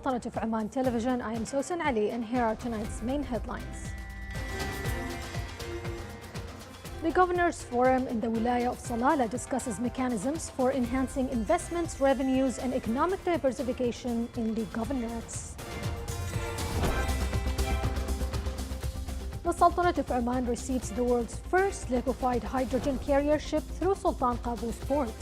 Bulletin of Oman Television. I am Sosan Ali, and here are tonight's main headlines. The Governors Forum in the Wilaya of Salalah discusses mechanisms for enhancing investments, revenues, and economic diversification in the governorates. The Sultanate of Oman receives the world's first liquefied hydrogen carrier ship through Sultan Qaboos port.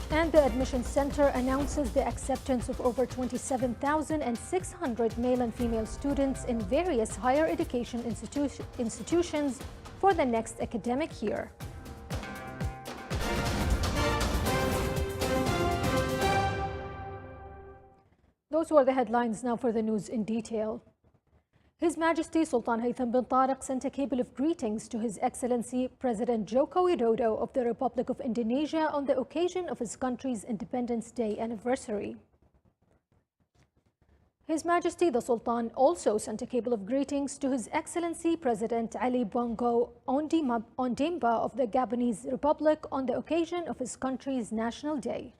And the Admissions Center announces the acceptance of over 27,600 male and female students in various higher education institutions for the next academic year. Those were the headlines. Now for the news in detail. His Majesty Sultan Haytham bin Tariq sent a cable of greetings to His Excellency President Joko Widodo of the Republic of Indonesia on the occasion of his country's Independence Day anniversary. His Majesty the Sultan also sent a cable of greetings to His Excellency President Ali Bongo Ondimba of the Gabonese Republic on the occasion of his country's National Day.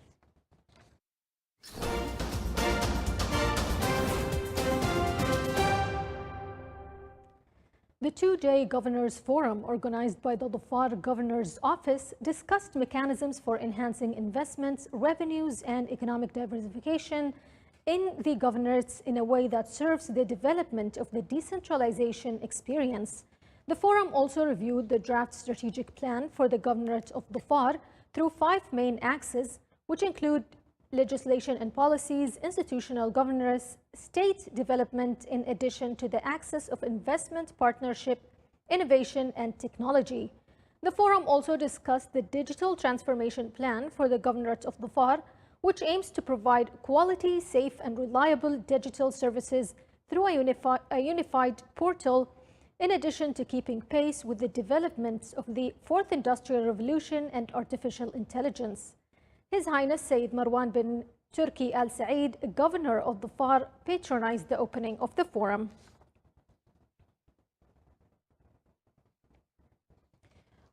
The two-day Governors Forum organized by the Dhofar Governor's Office discussed mechanisms for enhancing investments, revenues, and economic diversification in the governorates in a way that serves the development of the decentralization experience. The forum also reviewed the draft strategic plan for the Governorate of Dhofar through 5 main axes, which include legislation and policies, institutional governance, state development, in addition to the axis of investment, partnership, innovation, and technology. The forum also discussed the digital transformation plan for the Governorate of Dhofar, which aims to provide quality, safe, and reliable digital services through a unified portal, in addition to keeping pace with the developments of the Fourth Industrial Revolution and artificial intelligence. His Highness Sayyid Marwan bin Turki Al Saeed, Governor of Dhofar, patronized the opening of the forum.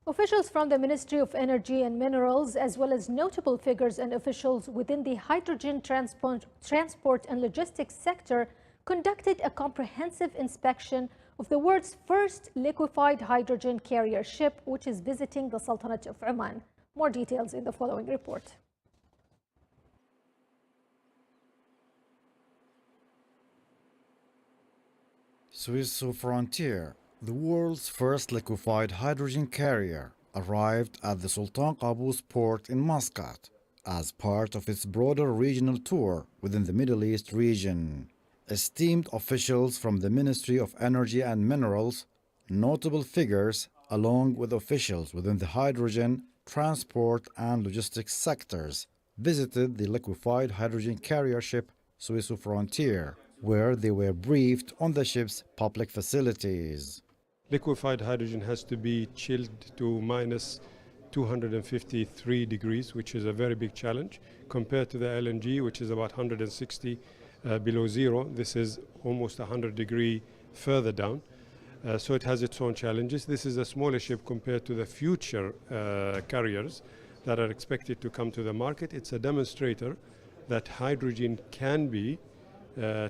Officials from the Ministry of Energy and Minerals, as well as notable figures and officials within the hydrogen transport and logistics sector, conducted a comprehensive inspection of the world's first liquefied hydrogen carrier ship, which is visiting the Sultanate of Oman. More details in the following report. Suiso Frontier, the world's first liquefied hydrogen carrier, arrived at the Sultan Qaboos port in Muscat as part of its broader regional tour within the Middle East region. Esteemed officials from the Ministry of Energy and Minerals, notable figures, along with officials within the hydrogen, transport and logistics sectors, visited the liquefied hydrogen carrier ship Suiso Frontier, where they were briefed on the ship's public facilities. Liquefied hydrogen has to be chilled to minus 253 degrees, which is a very big challenge compared to the LNG, which is about 160 below zero. This is almost 100 degrees further down. So it has its own challenges. This is a smaller ship compared to the future carriers that are expected to come to the market. It's a demonstrator that hydrogen can be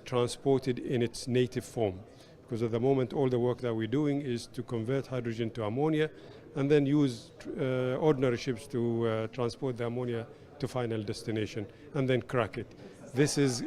transported in its native form. Because at the moment, all the work that we're doing is to convert hydrogen to ammonia and then use ordinary ships to transport the ammonia to final destination and then crack it. This is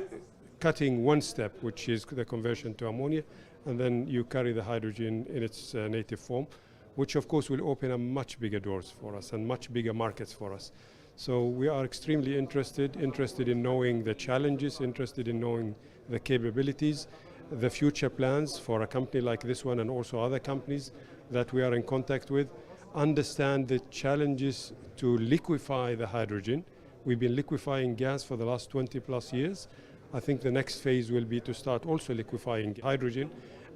cutting one step, which is the conversion to ammonia, and then you carry the hydrogen in its native form, which of course will open up much bigger doors for us and much bigger markets for us. So we are extremely interested in knowing the challenges, interested in knowing the capabilities, the future plans for a company like this one and also other companies that we are in contact with, understand the challenges to liquefy the hydrogen. We've been liquefying gas for the last 20 plus years. I think the next phase will be to start also liquefying hydrogen,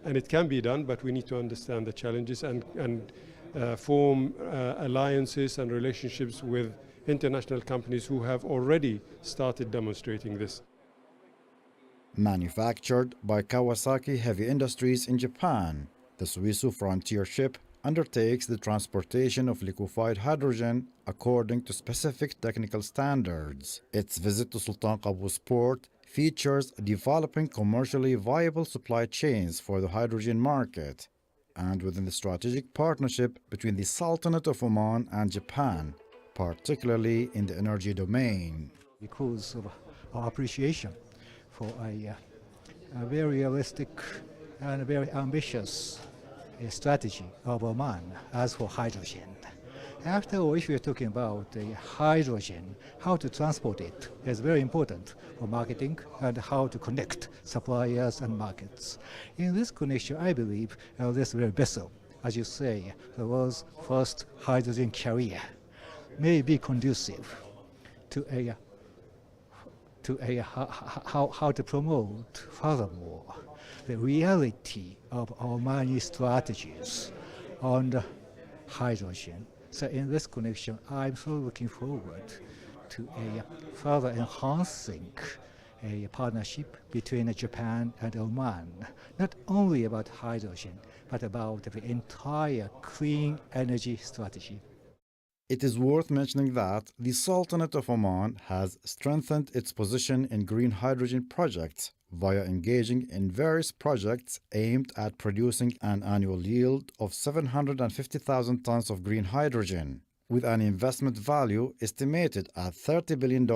and it can be done, but we need to understand the challenges and form alliances and relationships with international companies who have already started demonstrating this. Manufactured by Kawasaki Heavy Industries in Japan, the Suiso Frontier ship undertakes the transportation of liquefied hydrogen according to specific technical standards. Its visit to Sultan Qaboos port features developing commercially viable supply chains for the hydrogen market, and within the strategic partnership between the Sultanate of Oman and Japan, particularly in the energy domain. Because of our appreciation for a very realistic and very ambitious strategy of Oman as for hydrogen. After all, if you're talking about hydrogen, how to transport it is very important for marketing and how to connect suppliers and markets. In this connection, I believe this very vessel, as you say, the world's first hydrogen carrier, may be conducive to how to promote furthermore the reality of Omani strategies on hydrogen. So in this connection, I'm so looking forward to a further enhancing a partnership between Japan and Oman, not only about hydrogen, but about the entire clean energy strategy. It is worth mentioning that the Sultanate of Oman has strengthened its position in green hydrogen projects via engaging in various projects aimed at producing an annual yield of 750,000 tons of green hydrogen, with an investment value estimated at $30 billion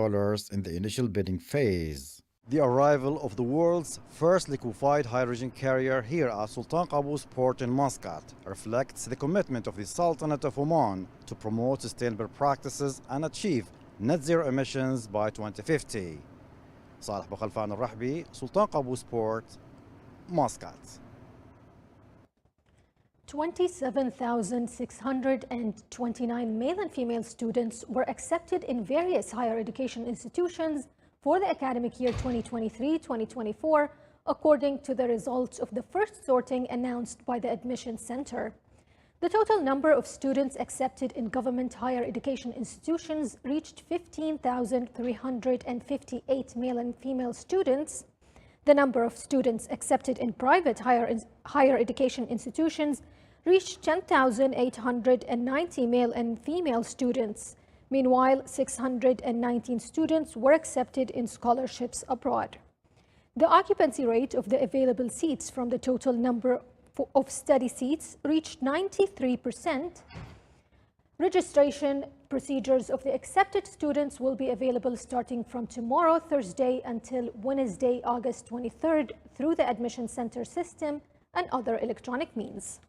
in the initial bidding phase. The arrival of the world's first liquefied hydrogen carrier here at Sultan Qaboos port in Muscat reflects the commitment of the Sultanate of Oman to promote sustainable practices and achieve net zero emissions by 2050. صالح بخلفان الرحبي, Sultan Qaboos port, Muscat. 27,629 male and female students were accepted in various higher education institutions for the academic year 2023-2024, according to the results of the first sorting announced by the Admission Center. The total number of students accepted in government higher education institutions reached 15,358 male and female students. The number of students accepted in private higher education institutions reached 10,890 male and female students. Meanwhile, 619 students were accepted in scholarships abroad. The occupancy rate of the available seats from the total number of study seats reached 93%. Registration procedures of the accepted students will be available starting from tomorrow, Thursday, until Wednesday, August 23rd, through the Admission Center system and other electronic means.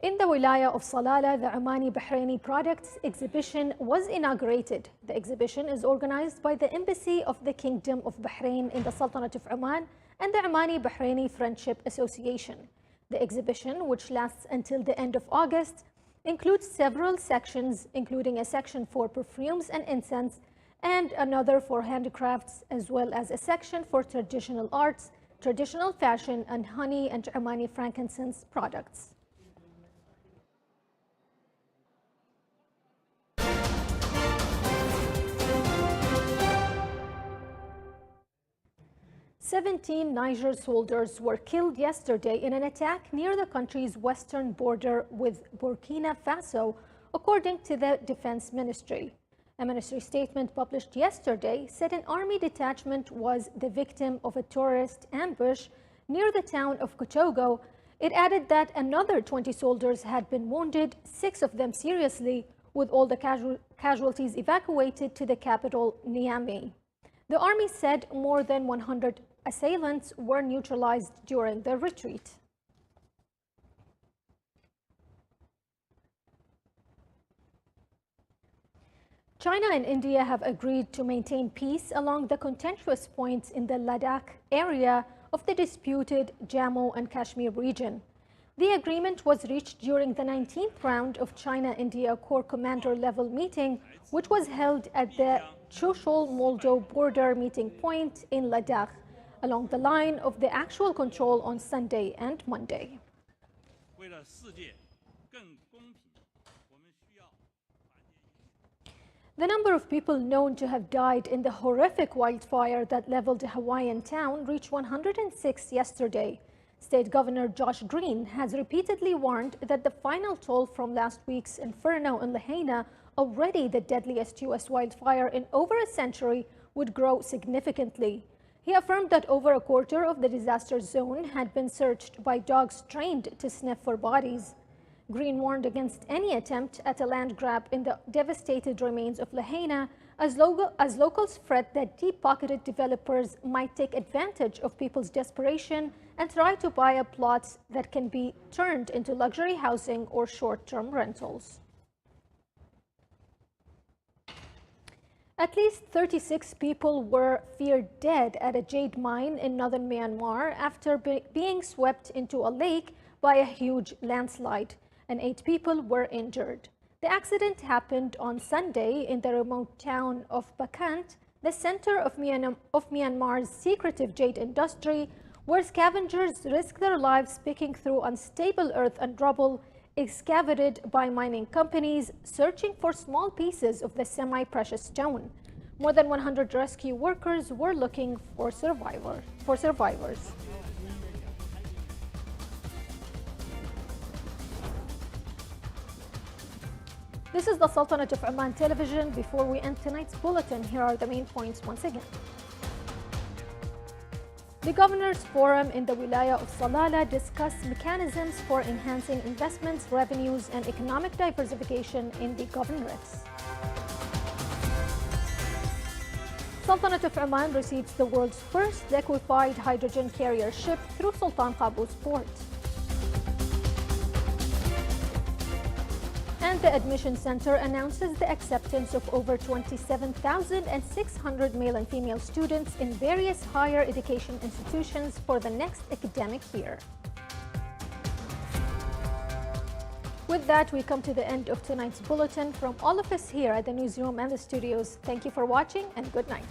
In the Wilaya of Salalah, the Omani Bahraini Products exhibition was inaugurated. The exhibition is organized by the Embassy of the Kingdom of Bahrain in the Sultanate of Oman and the Omani Bahraini Friendship Association. The exhibition, which lasts until the end of August, includes several sections, including a section for perfumes and incense and another for handicrafts, as well as a section for traditional arts, traditional fashion, and honey and Omani frankincense products. Seventeen Niger soldiers were killed yesterday in an attack near the country's western border with Burkina Faso, according to the Defense Ministry. A ministry statement published yesterday said an army detachment was the victim of a terrorist ambush near the town of Kotogo. It added that another 20 soldiers had been wounded, 6 of them seriously, with all the casualties evacuated to the capital, Niamey. The army said more than 100 assailants were neutralized during the retreat. China and India have agreed to maintain peace along the contentious points in the Ladakh area of the disputed Jammu and Kashmir region. The agreement was reached during the 19th round of China-India Corps Commander level meeting, which was held at the Choshol-Moldo border meeting point in Ladakh, along the line of the actual control on Sunday and Monday. The number of people known to have died in the horrific wildfire that leveled a Hawaiian town reached 106 yesterday. State Governor Josh Green has repeatedly warned that the final toll from last week's inferno in Lahaina, already the deadliest U.S. wildfire in over a century, would grow significantly. He affirmed that over a quarter of the disaster zone had been searched by dogs trained to sniff for bodies. Green warned against any attempt at a land grab in the devastated remains of Lahaina, as locals fret that deep-pocketed developers might take advantage of people's desperation and try to buy up plots that can be turned into luxury housing or short-term rentals. At least 36 people were feared dead at a jade mine in northern Myanmar after being swept into a lake by a huge landslide, and 8 people were injured. The accident happened on Sunday in the remote town of Bakant, the center of Myanmar's secretive jade industry, where scavengers risk their lives picking through unstable earth and rubble excavated by mining companies searching for small pieces of the semi-precious stone. More than 100 rescue workers were looking for survivors. This is the Sultanate of Oman television. Before we end tonight's bulletin, here are the main points once again. The Governors Forum in the Wilaya of Salalah discussed mechanisms for enhancing investments, revenues, and economic diversification in the governorates. Sultanate of Oman receives the world's first liquefied hydrogen carrier ship through Sultan Qaboos port. And the Admission Center announces the acceptance of over 27,600 male and female students in various higher education institutions for the next academic year. With that, we come to the end of tonight's bulletin. From all of us here at the newsroom and the studios, thank you for watching and good night.